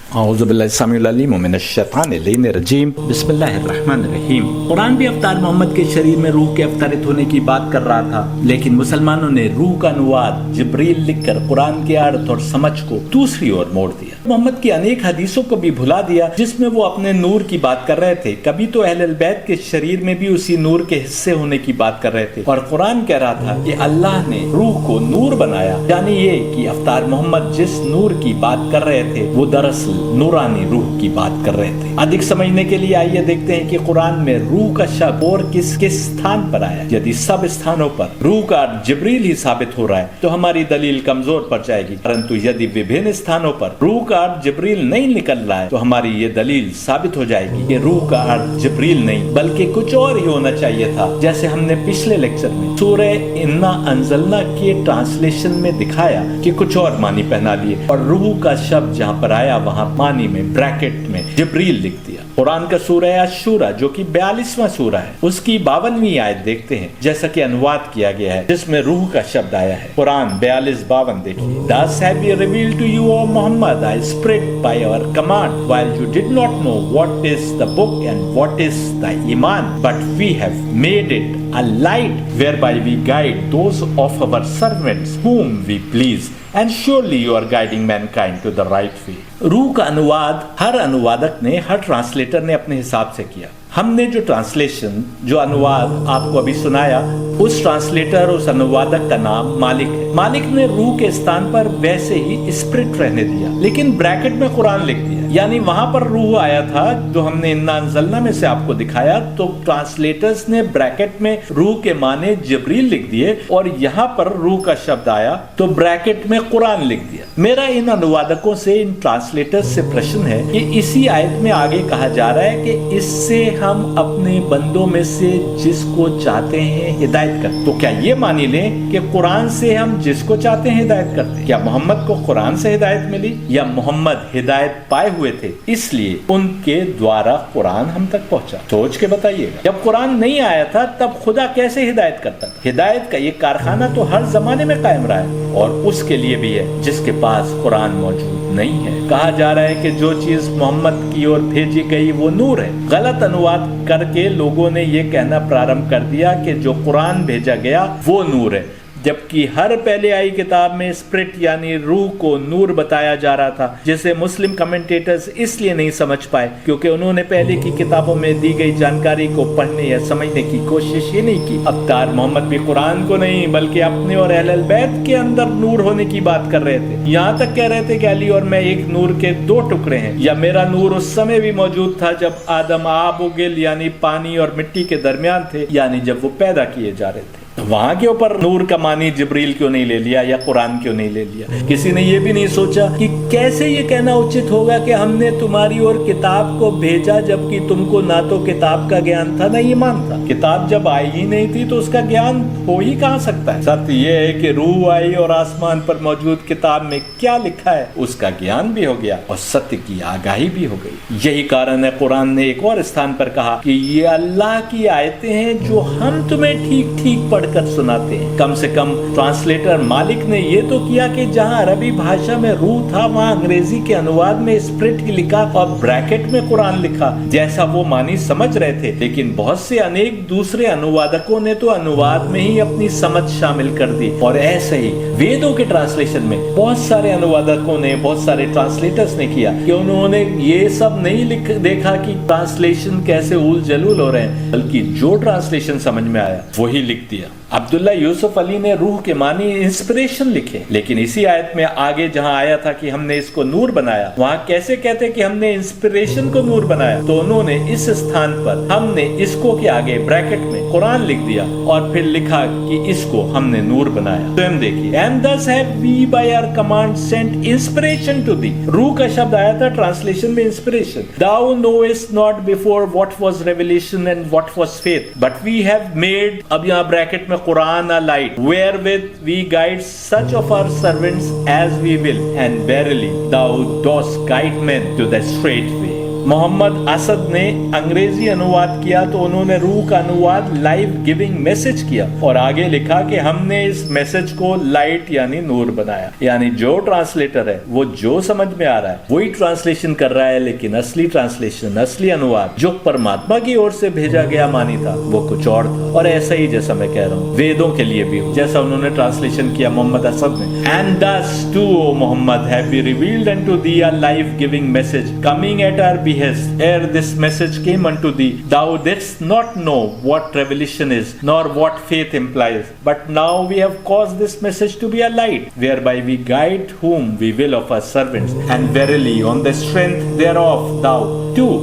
बिस्मिल्लाहिर्रहमानिर्रहीम। कुरान भी अवतार मोहम्मद के शरीर में रूह के अवतरित होने की बात कर रहा था, लेकिन मुसलमानों ने रूह का अनुवाद जिब्रील लिखकर कुरान के अर्थ और समझ को दूसरी ओर मोड़ दिया। मोहम्मद की अनेक हदीसों को भी भुला दिया जिसमें वो अपने नूर की बात कर रहे थे। कभी तो अहले बैत के शरीर में भी उसी नूर के हिस्से होने की बात कर रहे थे, और कुरान कह रहा था कि अल्लाह ने रूह को नूर बनाया, यानी ये कि अवतार मोहम्मद जिस नूर की बात कर रहे थे वो दरअसल नूरानी रूह की बात कर रहे थे। अधिक समझने के लिए आइए देखते हैं कि कुरान में रूह का शब्द और किस किस स्थान पर आया। यदि सब स्थानों पर रूह का जिब्रील ही साबित हो रहा है तो हमारी दलील कमजोर पड़ जाएगी, परंतु यदि विभिन्न स्थानों पर रूह का अर्थ जिब्रील नहीं निकल रहा है तो हमारी ये दलील साबित हो जाएगी कि रूह का अर्थ जिब्रील नहीं बल्कि कुछ और ही होना चाहिए था। जैसे हमने पिछले लेक्चर में सूरह इन्ना अंजलना के ट्रांसलेशन में दिखाया कि कुछ और मानी पहना लिए, और रूह का शब्द जहाँ पर आया वहाँ मानी में ब्रैकेट में जिब्रील लिख दिया। कुरान का सूरह अश-शूरा जो कि 42वां सूरा है, उसकी 52वीं आयत देखते हैं जैसा कि अनुवाद किया गया है, जिसमें रूह का शब्द आया है। कुरान 42-52 देखिए। Thus have we revealed to you, O Muhammad, thy spirit by our command, while you did not know what is the book and what is the iman, but we have made it a light whereby we guide those of our servants whom we please, and surely you are guiding mankind to the right way. रूह का अनुवाद हर अनुवादक ने, हर translator ने अपने हिसाब से किया। हमने जो ट्रांसलेशन, जो अनुवाद आपको अभी सुनाया, उस ट्रांसलेटर, उस अनुवादक का नाम मालिक है। मालिक ने रूह के स्थान पर वैसे ही स्पिरिट रहने दिया, लेकिन ब्रैकेट में कुरान लिख दिया, यानी वहां पर रूह आया था जो हमने इन्ना अंजलना में से आपको दिखाया, तो ट्रांसलेटर्स ने ब्रैकेट में रूह के माने जिब्रील लिख दिए, और यहाँ पर रूह का शब्द आया तो ब्रैकेट में कुरान लिख दिया। मेरा इन अनुवादकों से, इन ट्रांसलेटर्स से प्रश्न है कि इसी आयत में आगे कहा जा रहा है कि इससे हम अपने बंदों में से जिसको चाहते हैं हिदायत करते, तो क्या ये मानी लें कि कुरान से हम जिसको चाहते हैं हिदायत करते? क्या मोहम्मद को कुरान से हिदायत मिली, या मोहम्मद हिदायत पाए हुए थे इसलिए उनके द्वारा कुरान हम तक पहुंचा? सोच के बताइएगा। जब कुरान नहीं आया था तब खुदा कैसे हिदायत करता था? हिदायत का ये कारखाना तो हर जमाने में कायम रहा है, और उसके लिए भी है जिसके पास कुरान मौजूद नहीं है। कहा जा रहा है कि जो चीज मोहम्मद की ओर भेजी गई वो नूर है। गलत अनुवाद करके लोगों ने ये कहना प्रारंभ कर दिया कि जो कुरान भेजा गया वो नूर है, जबकि हर पहले आई किताब में स्पिरिट यानी रूह को नूर बताया जा रहा था, जिसे मुस्लिम कमेंटेटर्स इसलिए नहीं समझ पाए क्योंकि उन्होंने पहले की किताबों में दी गई जानकारी को पढ़ने या समझने की कोशिश ही नहीं की। अवतार मोहम्मद भी कुरान को नहीं बल्कि अपने और अहले बैत के अंदर नूर होने की बात कर रहे थे। यहाँ तक कह रहे थे कि अली और मैं एक नूर के दो टुकड़े हैं, या मेरा नूर उस समय भी मौजूद था जब आदम आबुगिल यानी पानी और मिट्टी के दरमियान थे, यानी जब वो पैदा किए जा रहे थे। वहां के ऊपर नूर का मानी जिब्रील क्यों नहीं ले लिया या कुरान क्यों नहीं ले लिया? किसी ने ये भी नहीं सोचा कि कैसे ये कहना उचित होगा कि हमने तुम्हारी ओर किताब को भेजा जबकि तुमको ना तो किताब का ज्ञान था ना ईमान था। किताब जब आई ही नहीं थी तो उसका ज्ञान हो ही कहां सकता है? सत्य ये है कि रूह आई और आसमान पर मौजूद किताब में क्या लिखा है उसका ज्ञान भी हो गया और सत्य की आगाही भी हो गई। यही कारण है कुरान ने एक और स्थान पर कहा कि ये अल्लाह की आयतें हैं जो हम तुम्हें ठीक ठीक पढ़ कर सुनाते हैं। कम से कम ट्रांसलेटर मालिक ने ये तो किया कि जहां अरबी भाषा में रूह था वहां अंग्रेजी के अनुवाद में स्पिरिट ही लिखा और ब्रैकेट में कुरान लिखा, जैसा वो मानी समझ रहे थे। लेकिन बहुत से अनेक दूसरे अनुवादकों ने तो अनुवाद में ही अपनी समझ शामिल कर दी, और ऐसे ही वेदों के ट्रांसलेशन में बहुत सारे अनुवादकों ने, बहुत सारे ट्रांसलेटर्स ने किया कि उन्होंने ये सब नहीं देखा कि ट्रांसलेशन कैसे उल जलूल हो रहे हैं, बल्कि जो ट्रांसलेशन समझ में आया वही लिख दिया। अब्दुल्ला यूसुफ अली ने रूह के मानी इंस्पिरेशन लिखे, लेकिन इसी आयत में आगे जहां आया था कि हमने इसको नूर बनाया, वहां कैसे कहते कि हमने इंस्पिरेशन को नूर बनाया? तो उन्होंने इस स्थान पर हमने इसको के आगे ब्रैकेट में कुरान लिख दिया और फिर लिखा कि इसको हमने नूर बनाया। तो हम देखिए, and thus have we by our command sent inspiration to thee। रूह का शब्द आया था ट्रांसलेशन में inspiration. Thou knowest not before what was revelation and what was faith, but we have made, अब यहाँ ब्रैकेट में Quran a light wherewith we guide such of our servants as we will, and verily thou dost guide men to the straight way। Mohammad Asad ने अंग्रेजी अनुवाद किया तो उन्होंने रूह का अनुवाद लाइफ गिविंग मैसेज किया और आगे लिखा कि हमने इस मैसेज को लाइट यानी नूर बनाया। यानी जो ट्रांसलेटर है वो जो समझ में आ रहा है वही ट्रांसलेशन कर रहा है, लेकिन असली ट्रांसलेशन, असली अनुवाद जो परमात्मा की ओर से भेजा गया मानी था वो कुछ और था। और ऐसा ही जैसा मैं कह रहा हूँ वेदों के लिए भी जैसा उन्होंने ट्रांसलेशन किया मोहम्मद असद ने, and thus too O Muhammad have we revealed unto thee a life giving message coming at our behest. Ere this message came unto thee, thou didst not know what revelation is nor what faith implies, but now we have caused this message to be a light whereby we guide whom we will of our servants, and verily on the strength thereof thou too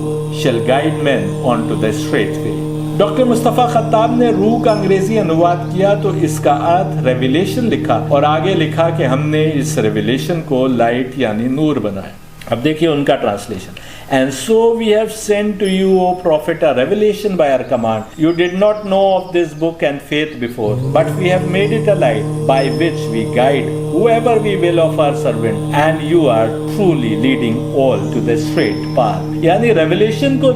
shall guide men onto the straight way. Doctor Mustafa Khattab ने रूह का अंग्रेजी अनुवाद किया तो इसका अर्थ revelation लिखा और आगे लिखा कि हमने इस रेविलेशन को लाइट यानी नूर बनाया। अब देखिए उनका translation, and so we have sent to you O prophet a revelation by our command. You did not know of this book and faith before, but we have made it a light by which we guide whoever we will of our servant, and you are truly leading all to the straight path. यानी revelation को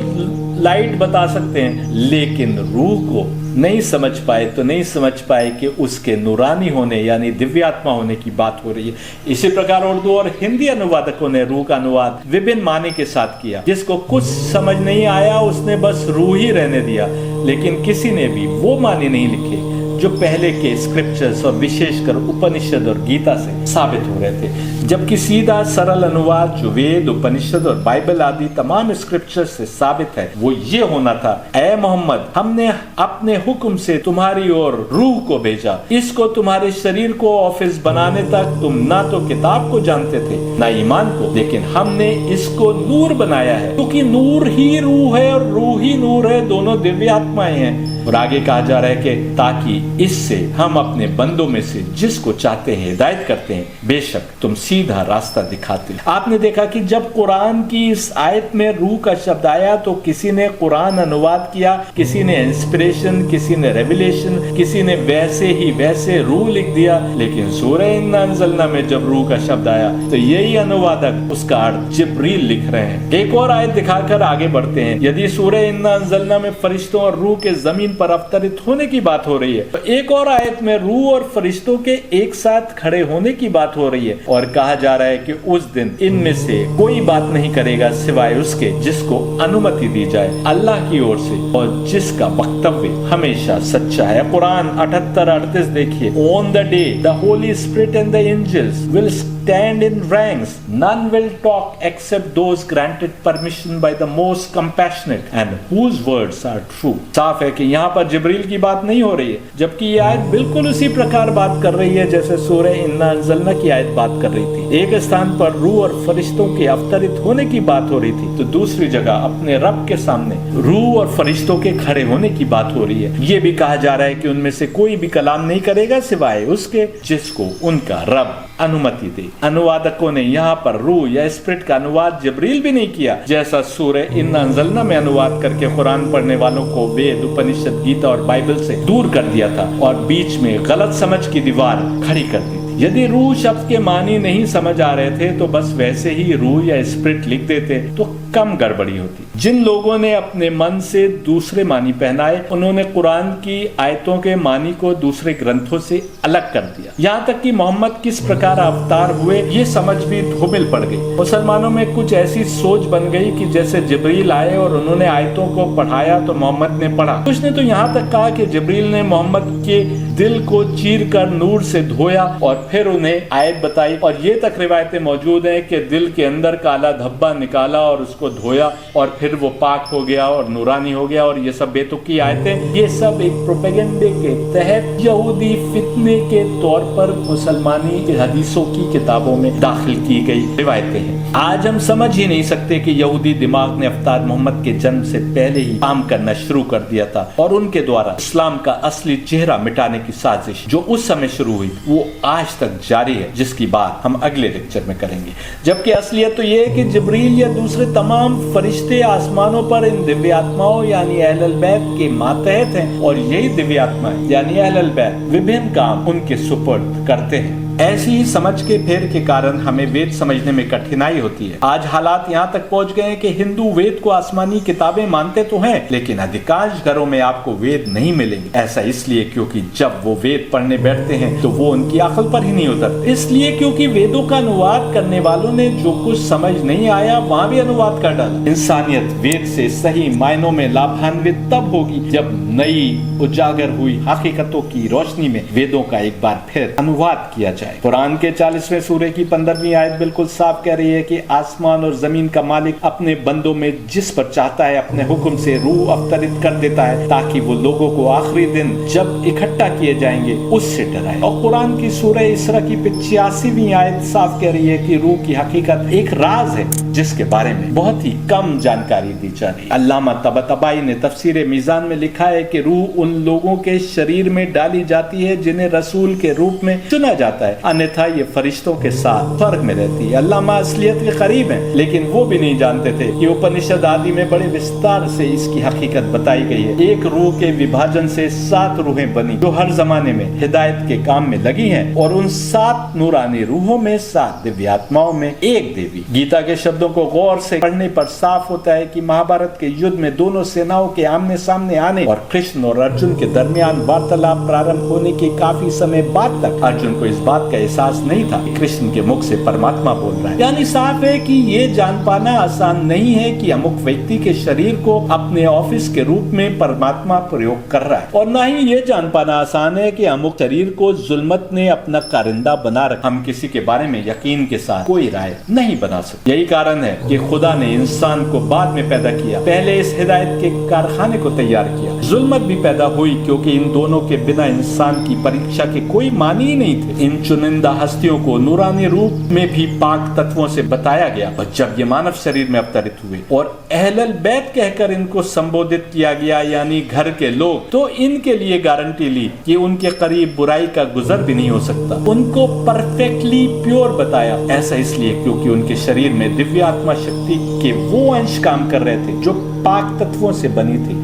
light बता सकते हैं, लेकिन रूह को नहीं समझ पाए तो नहीं समझ पाए कि उसके नूरानी होने यानी दिव्यात्मा होने की बात हो रही है। इसी प्रकार उर्दू और हिंदी अनुवादकों ने रूह का अनुवाद विभिन्न माने के साथ किया। जिसको कुछ समझ नहीं आया उसने बस रूह ही रहने दिया, लेकिन किसी ने भी वो माने नहीं लिखे जो पहले के स्क्रिप्चर्स और विशेषकर उपनिषद और गीता से साबित हो रहे थे, जबकि सीधा सरल अनुवाद जो वेद, उपनिषद और बाइबल आदि तमाम स्क्रिप्चर्स से साबित है वो ये होना था, ऐ मोहम्मद हमने अपने हुक्म से तुम्हारी ओर रूह को भेजा, इसको तुम्हारे शरीर को ऑफिस बनाने तक तुम ना तो किताब को जानते थे ना ईमान को, लेकिन हमने इसको नूर बनाया है, क्योंकि नूर ही रूह है और रूह ही नूर है, दोनों दिव्य आत्माएं हैं। और आगे कहा जा रहा है कि ताकि इससे हम अपने बंदों में से जिसको चाहते हैं हिदायत करते हैं, बेशक तुम सीधा रास्ता दिखाते हैं। आपने देखा कि जब कुरान की इस आयत में रूह का शब्द आया तो किसी ने कुरान अनुवाद किया, किसी ने इंस्पिरेशन, किसी ने रेविलेशन, किसी ने वैसे ही वैसे रूह लिख दिया। लेकिन सूरह इन्ना अंज़लना में जब रूह का शब्द आया तो यही अनुवादक उसका अर्थ जिब्रील लिख रहे हैं। एक और आयत दिखाकर आगे बढ़ते हैं। यदि सूरह इन्ना अंज़लना में फरिश्तों और रूह के जमीन पर अवतरित होने की बात हो रही है तो एक और आयत में रूह और फरिश्तों के एक साथ खड़े होने की बात हो रही है और कहा जा रहा है कि उस दिन इनमें से कोई बात नहीं करेगा सिवाय उसके जिसको अनुमति दी जाए अल्लाह की ओर से और जिसका वक्तव्य हमेशा सच्चा है। कुरान 78-38 देखिए, on the day the holy spirit and the angels will stand in ranks, none will talk except those granted permission by the most compassionate and whose words are true। साफ है कि यहाँ पर जिब्रील की बात नहीं हो रही है, जबकि ये आयत बिल्कुल उसी प्रकार बात कर रही है जैसे सूरह इन्ना अंज़लना की आयत बात कर रही थी। एक स्थान पर रूह और फरिश्तों के अवतरित होने की बात हो रही थी तो दूसरी जगह अपने रब के सामने रूह और फरिश्तों के खड़े होने की बात हो रही है। ये भी कहा जा रहा है कि उनमें से कोई भी कलाम नहीं करेगा सिवाय उसके जिसको उनका रब अनुमति दे। अनुवादकों ने यहाँ पर रूह या स्पिरिट का अनुवाद जिब्रील भी नहीं किया, जैसा सूरह इन्ना अंज़लना में अनुवाद करके कुरान पढ़ने वालों को वेद, उपनिषद, गीता और बाइबल से दूर कर दिया था और बीच में गलत समझ की दीवार खड़ी कर दी। यदि रूह शब्द के मानी नहीं समझ आ रहे थे तो बस वैसे ही रूह या स्पिरिट लिख देते तो कम गड़बड़ी होती। जिन लोगों ने अपने मन से दूसरे मानी पहनाए उन्होंने कुरान की आयतों के मानी को दूसरे ग्रंथों से अलग कर दिया। यहाँ तक कि मोहम्मद किस प्रकार अवतार हुए ये समझ भी धूमिल पड़ गई। मुसलमानों में कुछ ऐसी सोच बन गई कि जैसे जिब्रील आए और उन्होंने आयतों को पढ़ाया तो मोहम्मद ने पढ़ा। कुछ ने तो यहाँ तक कहा कि जिब्रील ने मोहम्मद के दिल को चीर कर नूर से धोया और फिर उन्हें आयत बताई। और ये तक रिवायतें मौजूद हैं कि दिल के अंदर काला धब्बा निकाला और उसको धोया और फिर वो पाक हो गया और नूरानी हो गया। और ये सब बेतुकी आयतें, ये सब एक प्रोपेगेंडे के तहत यहूदी फितने के तौर पर मुसलमानी हदीसों की किताबों में दाखिल की गई रिवायतें हैं। आज हम समझ ही नहीं सकते कि यहूदी दिमाग ने अवतार मोहम्मद के जन्म से पहले ही काम करना शुरू कर दिया था और उनके द्वारा इस्लाम का असली चेहरा मिटाने की साजिश जो उस समय शुरू हुई वो आज तक जारी है, जिसकी बात हम अगले लेक्चर में करेंगे। जबकि असलियत तो ये है कि जिब्रील या दूसरे तमाम फरिश्ते आसमानों पर इन दिव्य आत्माओं यानी अहलुल बैत के मातहत हैं और यही दिव्य आत्माएं यानी अहलुल बैत विभिन्न काम उनके सुपुर्द करते हैं। ऐसी ही समझ के फेर के कारण हमें वेद समझने में कठिनाई होती है। आज हालात यहाँ तक पहुँच गए हैं कि हिंदू वेद को आसमानी किताबें मानते तो हैं, लेकिन अधिकांश घरों में आपको वेद नहीं मिलेंगे। ऐसा इसलिए क्योंकि जब वो वेद पढ़ने बैठते हैं तो वो उनकी अकल पर ही नहीं उतरते। इसलिए क्योंकि वेदों का अनुवाद करने वालों ने जो कुछ समझ नहीं आया वहाँ भी अनुवाद कर डाला। इंसानियत वेद से सही मायनों में लाभान्वित तब होगी जब नई उजागर हुई हकीकतों की रोशनी में वेदों का एक बार फिर अनुवाद किया जाए। कुरान के 40वें सूरे की 15वीं आयत बिल्कुल साफ कह रही है कि आसमान और जमीन का मालिक अपने बंदों में जिस पर चाहता है अपने हुक्म से रूह अवतरित कर देता है ताकि वो लोगों को आखिरी दिन जब इकट्ठा किए जाएंगे उससे डराए। और कुरान की सूरह इसरा की 85वीं आयत साफ कह रही है कि रूह की हकीकत एक राज है जिसके बारे में बहुत ही कम जानकारी दी जा रही है। अल्लामा तबतबाई ने तफसीर मीज़ान में लिखा है कि रूह उन लोगों के शरीर में डाली जाती है जिन्हें रसूल के रूप में चुना जाता है, अन्यथा ये फरिश्तों के साथ फर्क में रहती है। अल्लामा असलियत के करीब है, लेकिन वो भी नहीं जानते थे कि उपनिषद आदि में बड़े विस्तार से इसकी हकीकत बताई गई है। एक रूह के विभाजन से 7 रूहें बनी जो हर जमाने में हिदायत के काम में लगी हैं, और उन 7 नूरानी रूहों में 7 दिव्यात्माओं में एक देवी। गीता के शब्दों को गौर से पढ़ने पर साफ होता है कि महाभारत के युद्ध में दोनों सेनाओं के आमने सामने आने और कृष्ण और अर्जुन के दरमियान वार्तालाप प्रारंभ होने के काफी समय बाद तक अर्जुन को इस बात का एहसास नहीं था कि कृष्ण के मुख से परमात्मा बोल रहा है। यानी साफ है कि ये जान पाना आसान नहीं है कि अमुक व्यक्ति के शरीर को अपने ऑफिस के रूप में परमात्मा प्रयोग कर रहा है, और न ही ये जान पाना आसान है कि अमुक शरीर को जुल्मत ने अपना कारिंदा बना रखा। हम किसी के बारे में यकीन के साथ कोई राय नहीं बना सकते। यही कारण है कि खुदा ने इंसान को बाद में पैदा किया, पहले इस हिदायत के कारखाने को तैयार किया। जुल्मत भी पैदा हुई क्योंकि इन दोनों के बिना इंसान की परीक्षा के कोई मानी ही नहीं थे। इन चुनिंदा हस्तियों को नूरानी रूप में भी पाक तत्वों से बताया गया, और जब ये मानव शरीर में अवतरित हुए और अहलल बैत कहकर इनको संबोधित किया गया यानी घर के लोग, तो इनके लिए गारंटी ली कि उनके करीब बुराई का गुजर भी नहीं हो सकता। उनको परफेक्टली प्योर बताया। ऐसा इसलिए क्योंकि उनके शरीर में दिव्य आत्मा शक्ति के वो अंश काम कर रहे थे जो पाक तत्वों से बनी थी।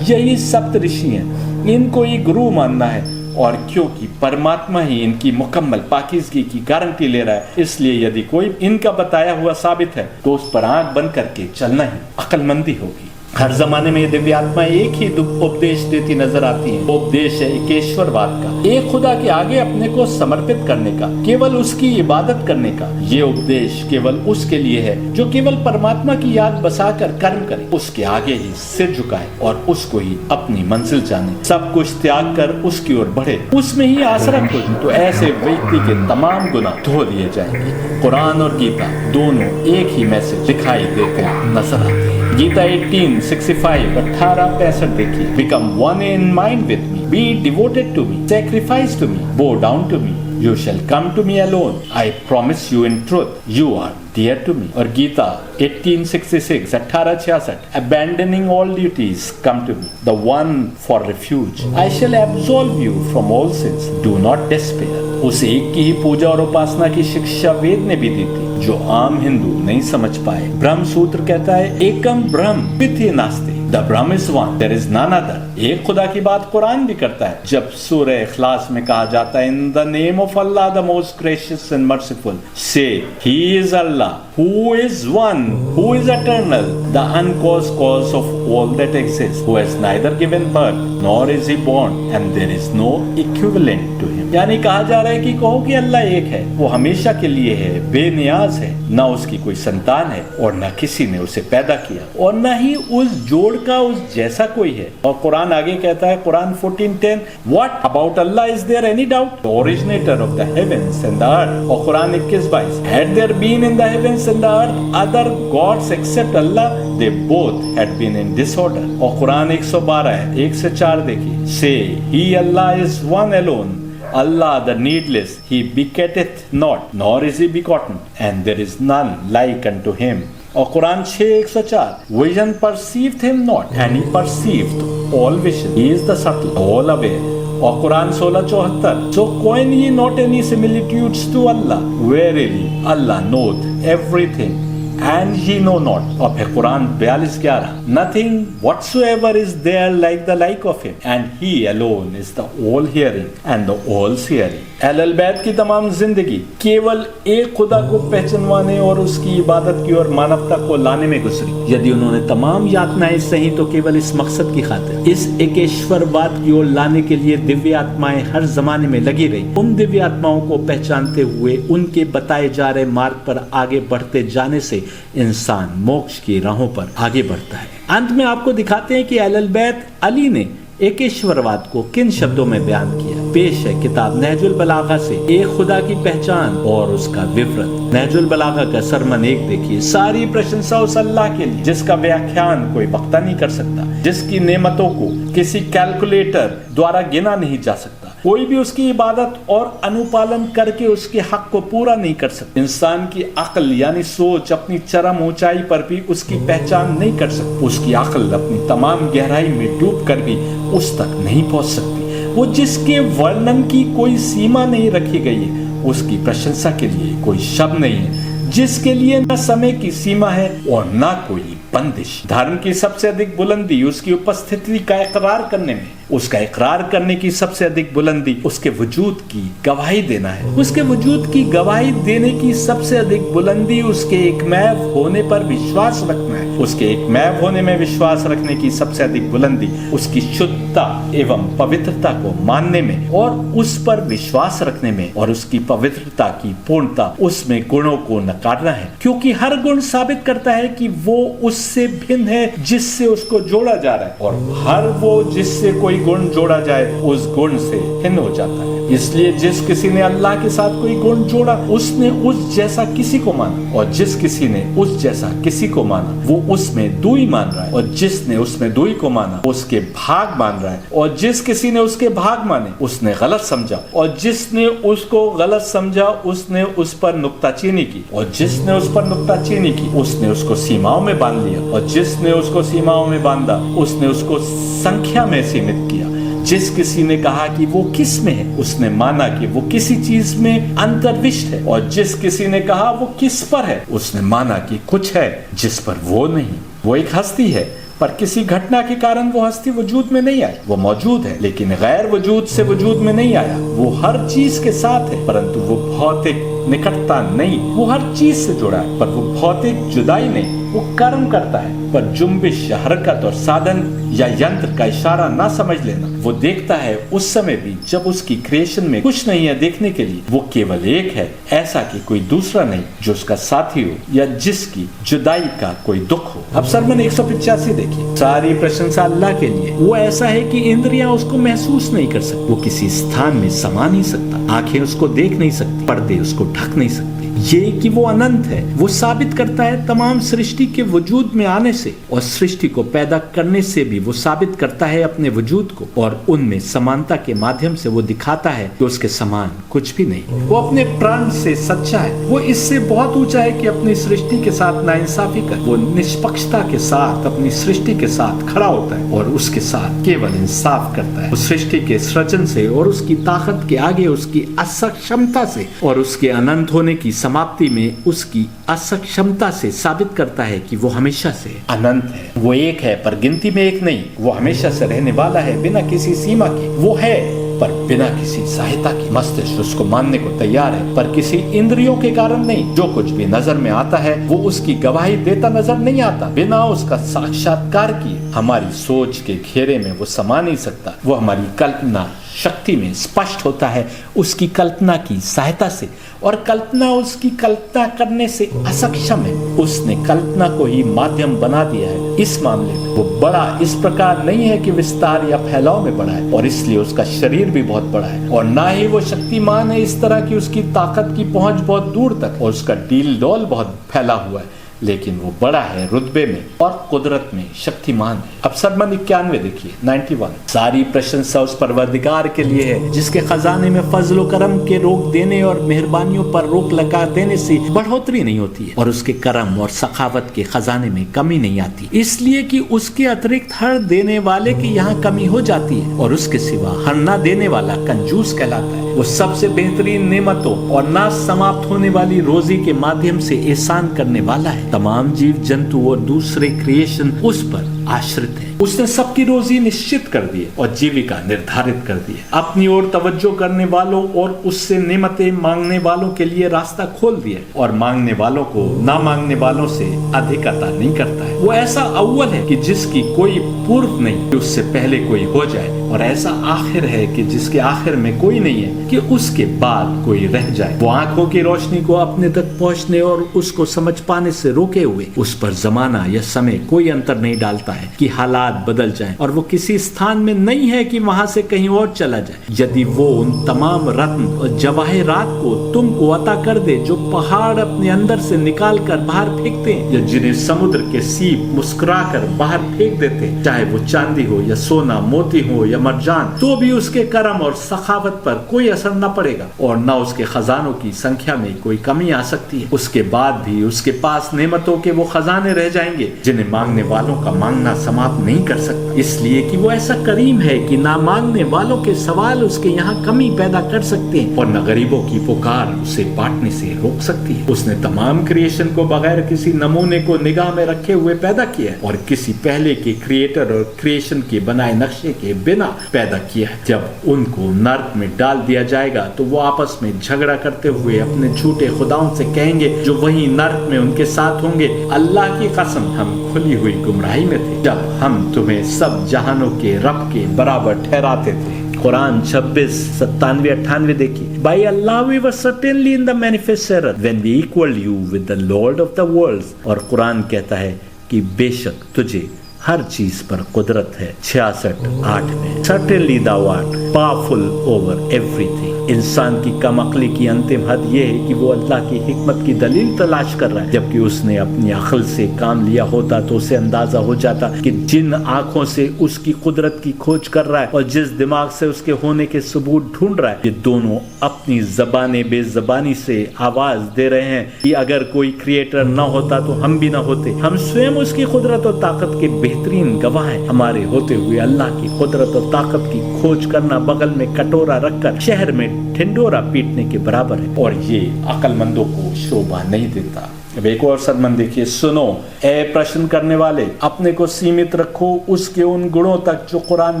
यही सप्त ऋषि हैं, इनको ही गुरु मानना है, और क्योंकि परमात्मा ही इनकी मुकम्मल पाकीज़गी की गारंटी ले रहा है, इसलिए यदि कोई इनका बताया हुआ साबित है तो उस पर आंख बंद करके चलना ही अक्लमंदी होगी। हर जमाने में ये दिव्य आत्मा एक ही उपदेश देती नजर आती है। उपदेश है एकेश्वरवाद का, एक खुदा के आगे अपने को समर्पित करने का, केवल उसकी इबादत करने का। ये उपदेश केवल उसके लिए है जो केवल परमात्मा की याद बसाकर कर्म करे, उसके आगे ही सिर झुकाए और उसको ही अपनी मंजिल जाने, सब कुछ त्याग कर उसकी ओर बढ़े, उसमें ही आसरा खोजे, तो ऐसे व्यक्ति के तमाम गुनाह धो दिए जाएंगे। कुरान और गीता दोनों एक ही मैसेज दिखाई देते नजर आते हैं। गीता 18:65 18:65 देखिए, become one in mind with me, be devoted to me, sacrifice to me, bow down to me, you shall come to me alone, I promise you in truth, you are dear to me। और Gita 18:66 18:66 abandoning all duties, come to me, the one for refuge, I shall absolve you from all sins, do not despair। उस एक की ही पूजा और उपासना की शिक्षा वेद ने भी दी थी जो आम हिंदू नहीं समझ पाए। ब्रह्म सूत्र कहता है एकम ब्रह्म द्वितीय नास्ति, the Brahma is one, there is none other. एक खुदा की बात कुरान भी करता है जब सूरह इखलास में कहा जाता है in the name of Allah the most gracious and merciful, से ही is Allah who is one, who is eternal, the uncaused cause of all that exists, who has neither given birth nor is he born, and there is no equivalent to him। यानी कहा जा रहा है कि कहो कि अल्लाह एक है, वो हमेशा के लिए है, बेनियाज है, न उसकी कोई संतान है और न किसी ने उसे पैदा किया, और न ही उस जोड़ का उस जैसा कोई है। और कुरान आगे कहता है Quran 14:10 What about Allah is there any doubt? The originator of the heavens and the earth। और Quran 21:22 Had there been in the heavens and the earth other gods except Allah, they both had been in disorder। और कुरान 112 है 1 से 4 देखिए, Say he Allah is one alone, Allah the needless, he begetteth not, nor is he begotten, and there is none like unto him। और Quran 6:104 Vision perceived him not, and he perceived all vision, he is the subtle, all aware। और Quran 16:74 So coin ye not any similitudes to Allah, verily Allah knoweth everything, and ye know not. और फिर Quran 42:11, nothing whatsoever is there like the like of him, and he alone is the all hearing and the all seeing. अहल बैत की तमाम जिंदगी केवल एक खुदा को पहचानवाने और उसकी इबादत की और मानवता को लाने में गुजरी। यदि उन्होंने तमाम यातनाएं सही तो केवल इस मकसद की खातिर, इस एकेश्वरवाद की ओर लाने के लिए दिव्य आत्माएं हर जमाने में लगी रही। उन दिव्य आत्माओं को पहचानते हुए उनके बताए जा रहे मार्ग पर आगे बढ़ते जाने से इंसान मोक्ष की राहों पर आगे बढ़ता है। अंत में आपको दिखाते हैं कि अहल बैत अली ने एकेश्वरवाद को किन शब्दों में बयान किया। पेश है किताब नहजुल बलागा से एक खुदा की पहचान और उसका विवरण। नहजुल बलागा का सरमन 1 देखिए। सारी प्रशंसा उस अल्लाह के लिए जिसका व्याख्यान कोई वक्ता नहीं कर सकता, जिसकी नेमतों को किसी कैलकुलेटर द्वारा गिना नहीं जा सकता। कोई भी उसकी इबादत और अनुपालन करके उसके हक को पूरा नहीं कर सकता। इंसान की अक्ल यानी सोच अपनी चरम ऊंचाई पर भी उसकी पहचान नहीं कर सकती। उसकी अक्ल अपनी तमाम गहराई में डूब कर भी उस तक नहीं पहुंच सकती। वो जिसके वर्णन की कोई सीमा नहीं रखी गई है, उसकी प्रशंसा के लिए कोई शब्द नहीं है, जिसके लिए न समय की सीमा है और न कोई बंदिश। धर्म की सबसे अधिक बुलंदी उसकी उपस्थिति का इकरार करने में, उसका इकरार करने की सबसे अधिक बुलंदी उसके वजूद की गवाही देना है। उसके वजूद की गवाही देने की सबसे अधिक बुलंदी उसके एकमैव होने पर विश्वास रखना है। उसके एकमैव होने में विश्वास रखने की सबसे अधिक बुलंदी उसकी शुद्धता एवं पवित्रता को मानने में और उस पर विश्वास रखने में और उसकी पवित्रता की पूर्णता उसमें गुणों को नकारना है, क्योंकि हर गुण साबित करता है कि वो उससे भिन्न है जिससे उसको जोड़ा जा रहा है, और हर वो जिससे कोई गुण जोड़ा जाए उस गुण से भिन्न हो जाता है। इसलिए जिस किसी ने अल्लाह के साथ कोई गुण जोड़ा उसने उस जैसा किसी को माना, और जिस किसी ने उस जैसा किसी को माना वो उसमें दुई मान रहा है, और जिसने उसमें दुई को माना उसके भाग मान रहा है, और जिस किसी ने उसके भाग माने उसने गलत समझा, और जिसने उसको गलत समझा उसने उस पर नुक्ताचीनी की, और जिसने उस पर नुक्ताचीनी की उसने उसको सीमाओं में बांध लिया, और जिसने उसको सीमाओं में बांधा उसने उसको संख्या में सीमित किया। जिस किसी ने कहा कि वो किस में है उसने माना कि वो किसी चीज में अंतर्विष्ट है, और जिस किसी ने कहा वो किस पर है उसने माना कि कुछ है जिस पर वो नहीं। वो एक हस्ती है पर किसी घटना के कारण वो हस्ती वजूद में नहीं आई। वो मौजूद है लेकिन गैर वजूद से वजूद में नहीं आया। वो हर चीज के साथ है परंतु वो भौतिक निकटता नहीं। वो हर चीज से जुड़ा है पर वो भौतिक जुदाई नहीं। वो कर्म करता है पर जुम्बिश या हरकत और साधन या यंत्र का इशारा ना समझ लेना। वो देखता है उस समय भी जब उसकी क्रिएशन में कुछ नहीं है देखने के लिए। वो केवल एक है, ऐसा कि कोई दूसरा नहीं जो उसका साथी हो या जिसकी जुदाई का कोई दुख हो। अब सरमन 185 देखिए। सारी प्रशंसा अल्लाह के लिए। वो ऐसा है कि इंद्रियां उसको महसूस नहीं कर सकती। वो किसी स्थान में समा नहीं सकता। आंखें उसको देख नहीं सकती। पर्दे उसको ढक नहीं सकते। ये कि वो अनंत है वो साबित करता है तमाम सृष्टि के वजूद में आने से, और सृष्टि को पैदा करने से भी वो साबित करता है अपने वजूद को, और उनमें समानता के माध्यम से वो दिखाता है कि उसके समान कुछ भी नहीं। वो अपने प्राण से सच्चा है। वो इससे बहुत ऊंचा है कि अपनी सृष्टि के साथ नाइंसाफी कर। वो निष्पक्षता के साथ अपनी सृष्टि के साथ खड़ा होता है और उसके साथ केवल इंसाफ करता है। वो सृष्टि के सृजन से और उसकी ताकत के आगे उसकी असक्षमता से और उसके अनंत होने की समाप्ति में उसकी असक्षमता से साबित करता है कि वो हमेशा से अनंत है। वो एक है पर गिनती में एक नहीं। वो हमेशा से रहने वाला है बिना किसी सीमा के। वो है पर बिना किसी सहायता की। मस्तिष्क उसको मानने को तैयार है पर किसी इंद्रियों के कारण नहीं। जो कुछ भी नजर में आता है वो उसकी गवाही देता नजर नहीं आता बिना उसका साक्षात्कार किए। हमारी सोच के घेरे में वो समा नहीं सकता। वो हमारी कल्पना शक्ति में स्पष्ट होता है उसकी कल्पना की सहायता से, और कल्पना उसकी कल्पना करने से असक्षम है। उसने कल्पना को ही माध्यम बना दिया है। इस मामले में वो बड़ा इस प्रकार नहीं है कि विस्तार या फैलाव में बड़ा है, और इसलिए उसका शरीर भी बहुत बड़ा है, और ना ही वो शक्तिमान है इस तरह की उसकी ताकत की पहुंच बहुत दूर तक और उसका डील डोल बहुत फैला हुआ है, लेकिन वो बड़ा है रुतबे में और कुदरत में शक्तिमान है। अब सरमन 91 देखिए 91। सारी प्रशंसा उस परवरदिगार के लिए है जिसके खजाने में फजल व करम के रोक देने और मेहरबानियों पर रोक लगा देने से बढ़ोतरी नहीं होती है, और उसके करम और सखावत के खजाने में कमी नहीं आती, इसलिए कि उसके अतिरिक्त हर देने वाले की यहाँ कमी हो जाती है, और उसके सिवा हर ना देने वाला कंजूस कहलाता है। वो सबसे बेहतरीन नेमतों और ना समाप्त होने वाली रोजी के माध्यम से एहसान करने वाला है। तमाम जीव जंतु और दूसरे क्रिएशन उस पर आश्रित है। उसने सबकी रोजी निश्चित कर दी और जीविका निर्धारित कर दी। अपनी ओर तवज्जो करने वालों और उससे नेमतें मांगने वालों के लिए रास्ता खोल दिया और मांगने वालों को ना मांगने वालों से अधिक अता नहीं करता है। वो ऐसा अव्वल है कि जिसकी कोई पूर्व नहीं कि उससे पहले कोई हो जाए, और ऐसा आखिर है कि जिसके आखिर में कोई नहीं है कि उसके बाद कोई रह जाए। वो आंखों की रोशनी को अपने तक पहुंचने और उसको समझ पाने से रोके हुए उस पर जमाना या समय कोई अंतर नहीं डालता है कि हालात बदल जाएं, और वो किसी स्थान में नहीं है कि वहां से कहीं और चला जाए। यदि वो उन तमाम रत्न और जवाहिरात को तुमको अता कर दे जो पहाड़ अपने अंदर से निकाल कर बाहर फेंकते हैं, या जिन्हें समुद्र के सीप मुस्कुरा कर बाहर फेंक देते हैं, चाहे वो चांदी हो या सोना, मोती हो या मरजान, तो भी उसके करम और सखावत पर कोई असर न पड़ेगा और न उसके खजानों की संख्या में कोई कमी आ सकती है। उसके बाद भी उसके पास नेमतों के वो खजाने रह जाएंगे जिन्हें मांगने वालों का मांगना समाप्त नहीं कर सकता, इसलिए कि वो ऐसा करीम है कि ना मांगने वालों के सवाल उसके यहाँ कमी पैदा कर सकते हैं और न गरीबों की पुकार उसे बांटने से रोक सकती है। उसने तमाम क्रिएशन को बगैर किसी नमूने को निगाह में रखे हुए पैदा किया है और किसी पहले के क्रिएटर और क्रिएशन के बनाए नक्शे के बिना पैदा किया है। जब उनको नर्क में डाल दिया जाएगा तो वो आपस में झगड़ा करते हुए अपने झूठे खुदाओं से कहेंगे जो वही नर्क में उनके साथ होंगे, अल्लाह की कसम हम खुली हुई गुमराही में थे जब हम तुम्हें सब जहानों के रब के बराबर ठहराते थे। कुरान 26, 97, 98 देखिए। By Allah we were certainly in the manifest error when we equaled you with the Lord of the worlds। और कुरान कहता है कि बेशक तुझे हर चीज पर कुदरत है। 66:8 में Certainly thou art powerful over everything। इंसान की कमअक्ली की अंतिम हद यह है कि वो अल्लाह की हिकमत की दलील तलाश कर रहा है, जबकि उसने अपनी अक्ल से काम लिया होता तो उसे अंदाजा हो जाता कि जिन आंखों से उसकी कुदरत की खोज कर रहा है और जिस दिमाग से उसके होने के सबूत ढूंढ रहा है, ये दोनों अपनी जबाने बेजबानी से आवाज दे रहे हैं कि अगर कोई क्रिएटर न होता तो हम भी न होते। हम स्वयं उसकी कुदरत और ताकत के बेहतरीन गवाह हैं। हमारे होते हुए अल्लाह की कुदरत और ताकत की खोज करना बगल में कटोरा रखकर शहर में ढिंडोरा पीटने के बराबर है और ये अक्लमंदों को शोभा नहीं देता। अब एक और सरमन देखिए। सुनो ए प्रश्न करने वाले, अपने को सीमित रखो उसके उन गुणों तक जो कुरान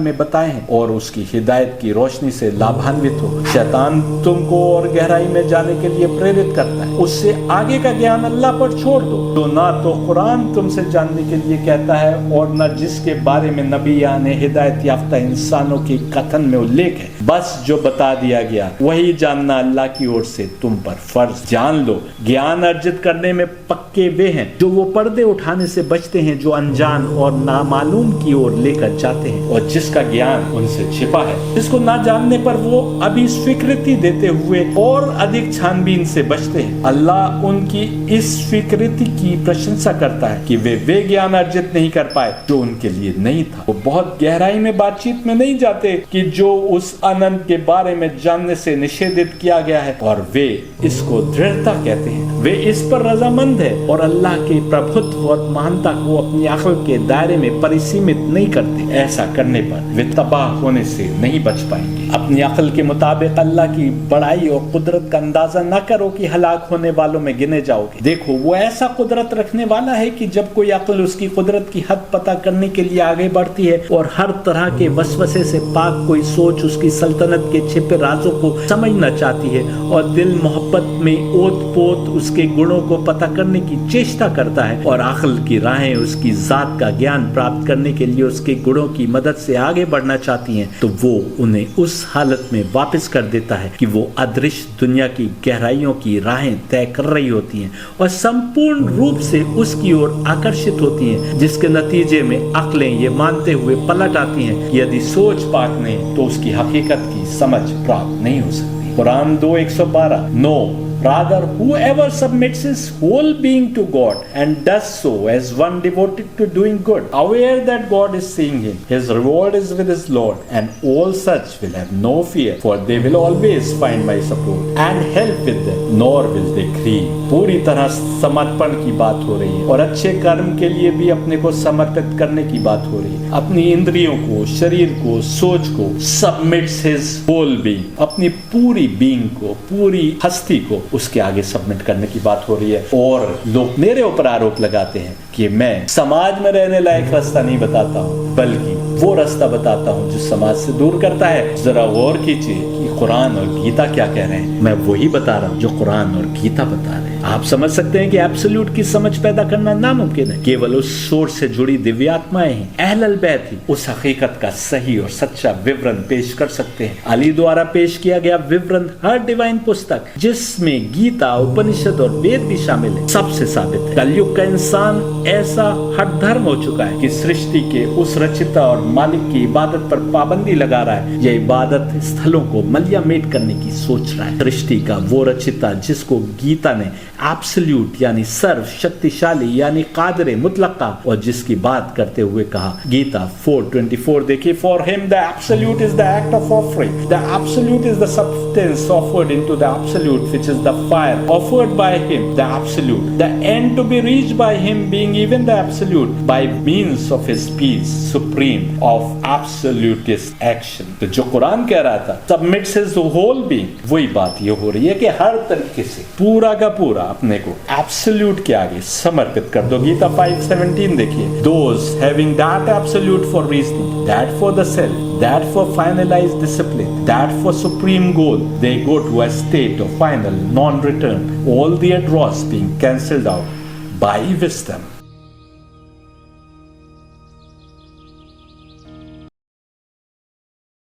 में बताए हैं और उसकी हिदायत की रोशनी से लाभान्वित हो। शैतान तुमको और गहराई में जाने के लिए प्रेरित करता है, उससे आगे का ज्ञान अल्लाह पर छोड़ दो। तो ना तो कुरान तुमसे जानने के लिए कहता है और न जिसके बारे में नबी यानी हिदायत याफ्ता इंसानों के कथन में उल्लेख है, बस जो बता दिया गया वही जानना अल्लाह की ओर से तुम पर फर्ज। जान लो ज्ञान अर्जित करने में पक्के वे हैं जो वो पर्दे उठाने से बचते हैं जो अनजान और नामालूम की ओर लेकर जाते हैं, और जिसका ज्ञान उनसे छिपा है, जिसको ना जानने पर वो अभी स्वीकृति देते हुए और अधिक छानबीन से बचते हैं। अल्लाह उनकी इस स्वीकृति की प्रशंसा करता है कि वे ज्ञान अर्जित नहीं कर पाए जो उनके लिए नहीं था। वो बहुत गहराई में बातचीत में नहीं जाते कि जो उस अनंत के बारे में जानने से निषेधित किया गया है, और वे इसको दृढ़ता कहते हैं। वे इस पर रजामंद है और अल्लाह के प्रभुत्व और महानता को अपनी अक्ल के दायरे में परिसीमित नहीं करते। ऐसा करने पर वे तबाह होने से नहीं बच पाएंगे। अपनी अक्ल के मुताबिक अल्लाह की बड़ाई और कुदरत का अंदाजा न करो कि हलाक होने वालों में गिने जाओगे। देखो वो ऐसा कुदरत रखने वाला है कि जब कोई अक्ल उसकी कुदरत की हद पता करने के लिए आगे बढ़ती है और हर तरह के वसवसे से पाक कोई सोच उसकी सल्तनत के छिपे राजों को समझना चाहती है और दिल मोहब्बत में ओत पोत उसके गुणों को पता करने की चेष्टा करता है और अक्ल की राहें उसकी जात का ज्ञान प्राप्त करने के लिए उसके गुणों की मदद से आगे बढ़ना चाहती हैं, तो वो उन्हें उस हालत में वापस कर देता है कि वो अदृश्य दुनिया की गहराइयों की राहें तय कर रही होती हैं और संपूर्ण रूप से उसकी ओर आकर्षित होती हैं, जिसके नतीजे में अक्लें ये मानते हुए पलट आती हैं कि यदि सोच पाक नहीं तो उसकी हकीकत की समझ प्राप्त नहीं हो सकती। कुरान 2:112। No Rather, whoever submits his whole being to God and does so as one devoted to doing good, aware that God is seeing him, his reward is with his Lord, and all such will have no fear, for they will always find my support and help with them, nor will they grieve। पूरी तरह समर्पण की बात हो रही है और अच्छे कर्म के लिए भी अपने को समर्पित करने की बात हो रही है। अपनी इंद्रियों को, शरीर को, सोच को, submits his whole being, अपनी पूरी बीइंग को, पूरी हस्ती को उसके आगे सबमिट करने की बात हो रही है। और लोग मेरे ऊपर आरोप लगाते हैं कि मैं समाज में रहने लायक रास्ता नहीं बताता हूँ, बल्कि वो रास्ता बताता हूँ जो समाज से दूर करता है। जरा गौर कीजिए कि कुरान और गीता क्या कह रहे हैं। मैं वही बता रहा हूँ जो कुरान और गीता बता रहे हैं। आप समझ सकते हैं कि एब्सोल्यूट की समझ पैदा करना नामुमकिन है। केवल उस सोर्स से जुड़ी दिव्य आत्माएं ही, अहलुल बैत ही उस हकीकत का सही और सच्चा विवरण पेश कर सकते हैं। अली द्वारा पेश किया गया विवरण हर डिवाइन पुस्तक, जिसमें गीता, उपनिषद और वेद भी शामिल है, सबसे साबित है। कलयुग का इंसान ऐसा हर धर्म हो चुका है कि सृष्टि के उस रचिता और मालिक की इबादत पर पाबंदी लगा रहा है या इबादत स्थलों को मलियामेट करने की सोच रहा है। सृष्टि का वो रचिता जिसको गीता ने एब्सोल्यूट यानी सर्व शक्तिशाली यानी कादिर मुतलका और जिसकी बात करते हुए कहा, गीता 4:24 देखिए, for him the absolute is the act of offering, the absolute is the substance offered into the absolute which is the fire offered by him, the absolute, the end to be reached by him being even the absolute by means of his peace supreme of absolutist action. तो जो कुरान कह रहा था submits his whole being, वही बात ये हो रही है कि हर तरीके से पूरा का पूरा अपने को एब्सोल्यूट के आगे समर्पित कर दो। गीता 5:17 देखिए, those having that absolute for reasoning, that for the self, that for finalized discipline, that for supreme goal, they go to a state of final non-return, all the dross being cancelled out by wisdom.